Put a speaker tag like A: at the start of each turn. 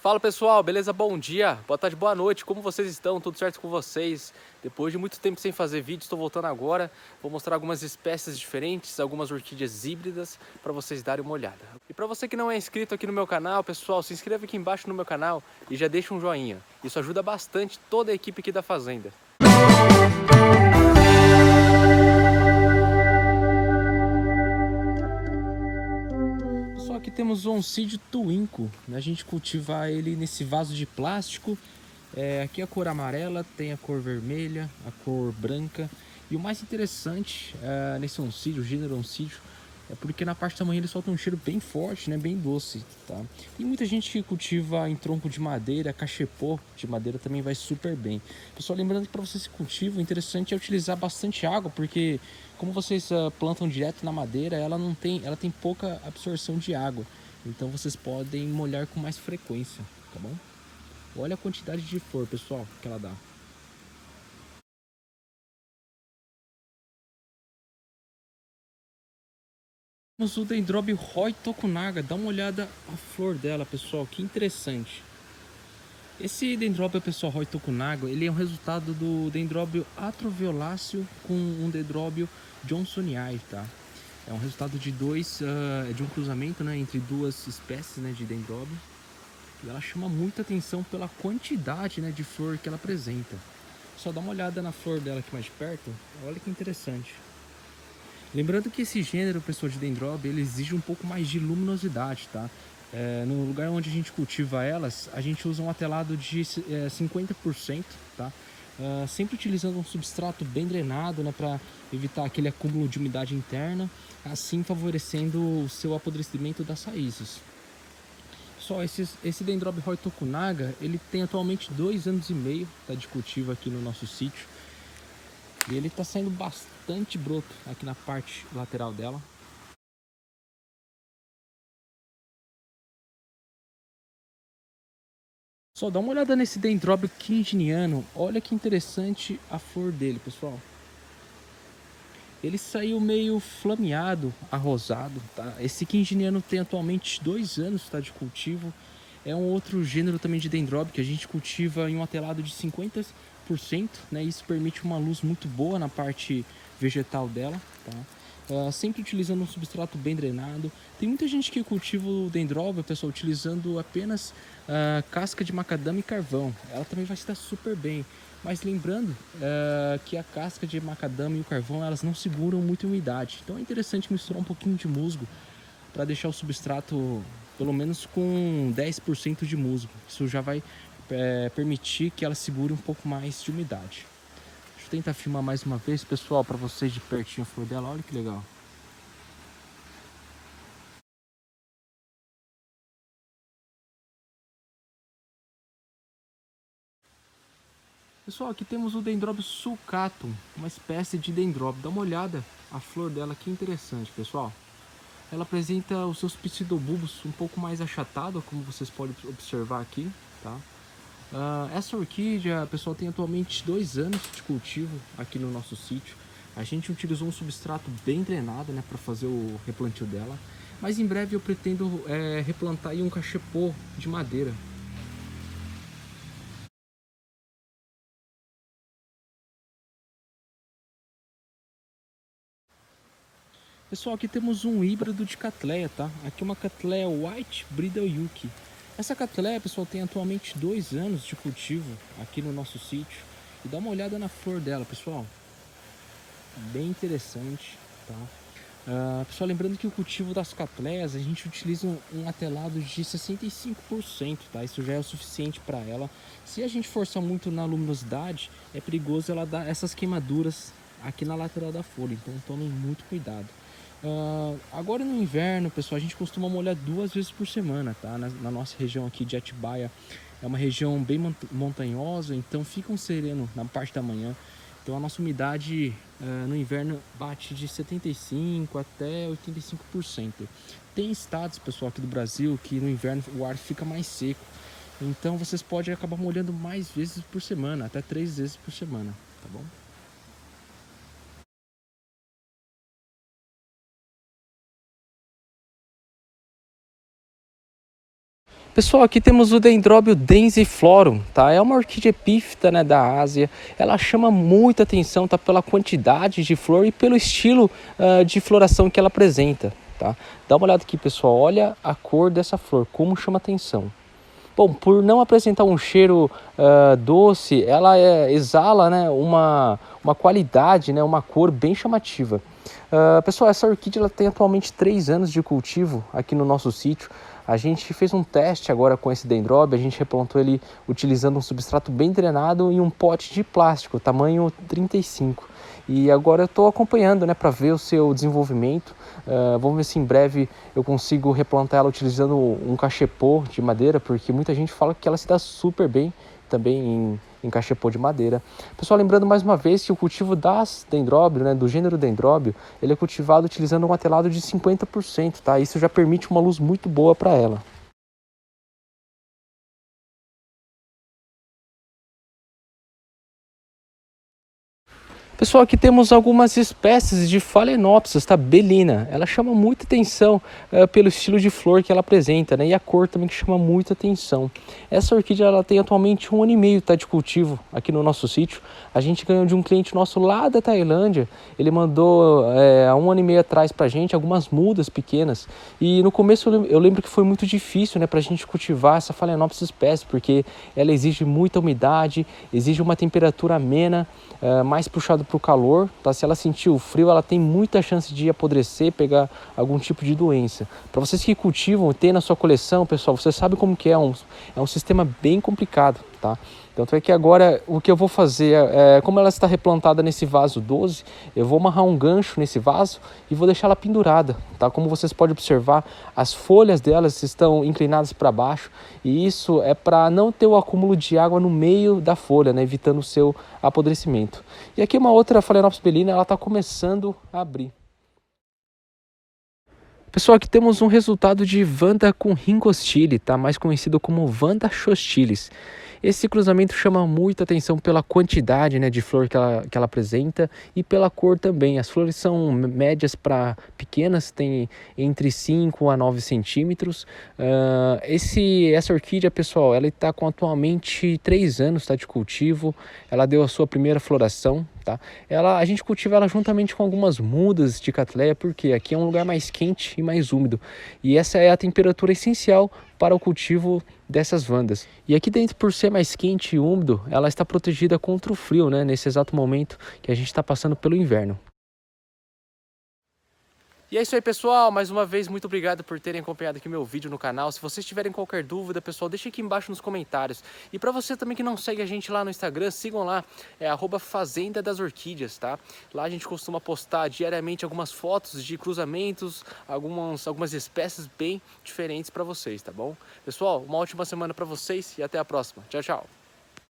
A: Fala pessoal, beleza? Bom dia, boa tarde, boa noite, como vocês estão? Tudo certo com vocês? Depois de muito tempo sem fazer vídeo, estou voltando agora. Vou mostrar algumas espécies diferentes, algumas orquídeas híbridas para vocês darem uma olhada. E para você que não é inscrito aqui no meu canal, pessoal, se inscreve aqui embaixo no meu canal e já deixa um joinha. Isso ajuda bastante toda a equipe aqui da fazenda. Só que temos o Oncídio Twinkle, né? A gente cultiva ele nesse vaso de plástico. Aqui a cor amarela, tem a cor vermelha, a cor branca. E o mais interessante nesse oncídio, o gênero oncídio, é porque na parte da manhã ele solta um cheiro bem forte, né? Bem doce, tá? Tem muita gente que cultiva em tronco de madeira, cachepô de madeira também vai super bem. Pessoal, lembrando que para você se cultivar, o interessante é utilizar bastante água, porque como vocês plantam direto na madeira, ela tem pouca absorção de água. Então vocês podem molhar com mais frequência, tá bom? Olha a quantidade de flor, pessoal, que ela dá. Temos o Dendrobium Roy Tokunaga. Dá uma olhada a flor dela, pessoal. Que interessante. Esse Dendrobium, pessoal, Roy Tokunaga, ele é um resultado do Dendrobium atrovioláceo com um Dendrobium johnsoniae, tá? É um resultado de de um cruzamento, né, entre duas espécies, né, de Dendrobium. E ela chama muita atenção pela quantidade, né, de flor que ela apresenta. Só dá uma olhada na flor dela aqui mais de perto. Olha que interessante. Lembrando que esse gênero, pessoal, de Dendrobium, ele exige um pouco mais de luminosidade, tá? No lugar onde a gente cultiva elas, a gente usa um atelado de 50%, tá? Sempre utilizando um substrato bem drenado, né, para evitar aquele acúmulo de umidade interna, assim favorecendo o seu apodrecimento das raízes. Só esse Dendrobium Roy Tokunaga, ele tem atualmente 2 anos e meio, tá, de cultivo aqui no nosso sítio. E ele tá saindo bastante broto aqui na parte lateral dela. Só dá uma olhada nesse Dendrobium kinginiano. Olha que interessante a flor dele, pessoal. Ele saiu meio flameado, arrosado, tá? Esse kinginiano tem atualmente 2 anos, tá, de cultivo. É um outro gênero também de Dendrobium que a gente cultiva em um atelado de 50%, né? Isso permite uma luz muito boa na parte vegetal dela, tá? Sempre utilizando um substrato bem drenado. Tem muita gente que cultiva o Dendrobium, pessoal, utilizando apenas casca de macadâmia e carvão. Ela também vai estar super bem. Mas lembrando que a casca de macadâmia e o carvão, elas não seguram muito umidade. Então é interessante misturar um pouquinho de musgo para deixar o substrato pelo menos com 10% de musgo. Isso já vai permitir que ela segure um pouco mais de umidade. Deixa eu tentar filmar mais uma vez, pessoal, para vocês de pertinho a flor dela. Olha que legal. Pessoal, aqui temos o Dendrobium sulcatum, uma espécie de Dendrobium. Dá uma olhada a flor dela, que interessante, pessoal. Ela apresenta os seus pseudobulbos um pouco mais achatados, como vocês podem observar aqui, tá? Essa orquídea, pessoal, tem atualmente 2 anos de cultivo aqui no nosso sítio. A gente utilizou um substrato bem drenado, né, para fazer o replantio dela. Mas em breve eu pretendo replantar aí um cachepô de madeira. Pessoal, aqui temos um híbrido de Cattleya, tá? Aqui é uma Cattleya White Bridal Yuki. Essa Cattleya, pessoal, tem atualmente 2 anos de cultivo aqui no nosso sítio. E dá uma olhada na flor dela, pessoal. Bem interessante, tá? Pessoal, lembrando que o cultivo das Cattleyas, a gente utiliza um atelado de 65%, tá? Isso já é o suficiente para ela. Se a gente forçar muito na luminosidade, é perigoso ela dar essas queimaduras aqui na lateral da folha, então tomem muito cuidado. Agora no inverno, pessoal, a gente costuma molhar 2 vezes por semana, tá? Na nossa região aqui de Atibaia, é uma região bem montanhosa, então fica um sereno na parte da manhã. Então a nossa umidade no inverno bate de 75% até 85%. Tem estados, pessoal, aqui do Brasil que no inverno o ar fica mais seco. Então vocês podem acabar molhando mais vezes por semana, até 3 vezes por semana, tá bom? Pessoal, aqui temos o Dendrobium densiflorum, tá? É uma orquídea epífita, né, da Ásia. Ela chama muita atenção, tá? Pela quantidade de flor e pelo estilo de floração que ela apresenta, tá? Dá uma olhada aqui, pessoal. Olha a cor dessa flor, como chama atenção. Bom, por não apresentar um cheiro doce, ela exala, né, uma qualidade, né, uma cor bem chamativa. Pessoal, essa orquídea ela tem atualmente 3 anos de cultivo aqui no nosso sítio. A gente fez um teste agora com esse dendróbio, a gente replantou ele utilizando um substrato bem drenado em um pote de plástico, tamanho 35. E agora eu estou acompanhando, né, para ver o seu desenvolvimento. Vamos ver se em breve eu consigo replantar ela utilizando um cachepô de madeira, porque muita gente fala que ela se dá super bem também em cachepô de madeira. Pessoal, lembrando mais uma vez que o cultivo das dendróbio, né, do gênero dendróbio, ele é cultivado utilizando um atelado de 50%, tá? Isso já permite uma luz muito boa para ela. Pessoal, aqui temos algumas espécies de Phalaenopsis, tá? Belina. Ela chama muita atenção pelo estilo de flor que ela apresenta, né? E a cor também que chama muita atenção. Essa orquídea ela tem atualmente 1 ano e meio, tá, de cultivo aqui no nosso sítio. A gente ganhou de um cliente nosso lá da Tailândia. Ele mandou há 1 ano e meio atrás pra gente algumas mudas pequenas. E no começo eu lembro que foi muito difícil, né, pra gente cultivar essa Phalaenopsis espécie, porque ela exige muita umidade, exige uma temperatura amena, mais puxado para o calor, tá? Se ela sentir o frio, ela tem muita chance de apodrecer, pegar algum tipo de doença. Para vocês que cultivam e têm na sua coleção, pessoal, você sabe como que é um sistema bem complicado, tá? Tanto é que agora o que eu vou fazer como ela está replantada nesse vaso 12, eu vou amarrar um gancho nesse vaso e vou deixar ela pendurada, tá? Como vocês podem observar, as folhas delas estão inclinadas para baixo e isso é para não ter o acúmulo de água no meio da folha, né? Evitando o seu apodrecimento. E aqui uma outra Phalaenopsis belina, ela está começando a abrir. Pessoal, aqui temos um resultado de Vanda com Ringostile, tá? Mais conhecido como Vanda hostilis. Esse cruzamento chama muita atenção pela quantidade, né, de flor que ela apresenta e pela cor também. As flores são médias para pequenas, tem entre 5 a 9 centímetros. Essa orquídea, pessoal, ela está com atualmente 3 anos, tá, de cultivo. Ela deu a sua primeira floração. Tá? A gente cultiva ela juntamente com algumas mudas de Cattleya, porque aqui é um lugar mais quente e mais úmido. E essa é a temperatura essencial para o cultivo dessas vandas. E aqui dentro, por ser mais quente e úmido, ela está protegida contra o frio, né? Nesse exato momento que a gente está passando pelo inverno. E é isso aí, pessoal, mais uma vez muito obrigado por terem acompanhado aqui meu vídeo no canal. Se vocês tiverem qualquer dúvida, pessoal, deixa aqui embaixo nos comentários. E para você também que não segue a gente lá no Instagram, sigam lá, é @Fazenda das Orquídeas, tá? Lá a gente costuma postar diariamente algumas fotos de cruzamentos, algumas espécies bem diferentes para vocês, tá bom? Pessoal, uma ótima semana para vocês e até a próxima. Tchau, tchau!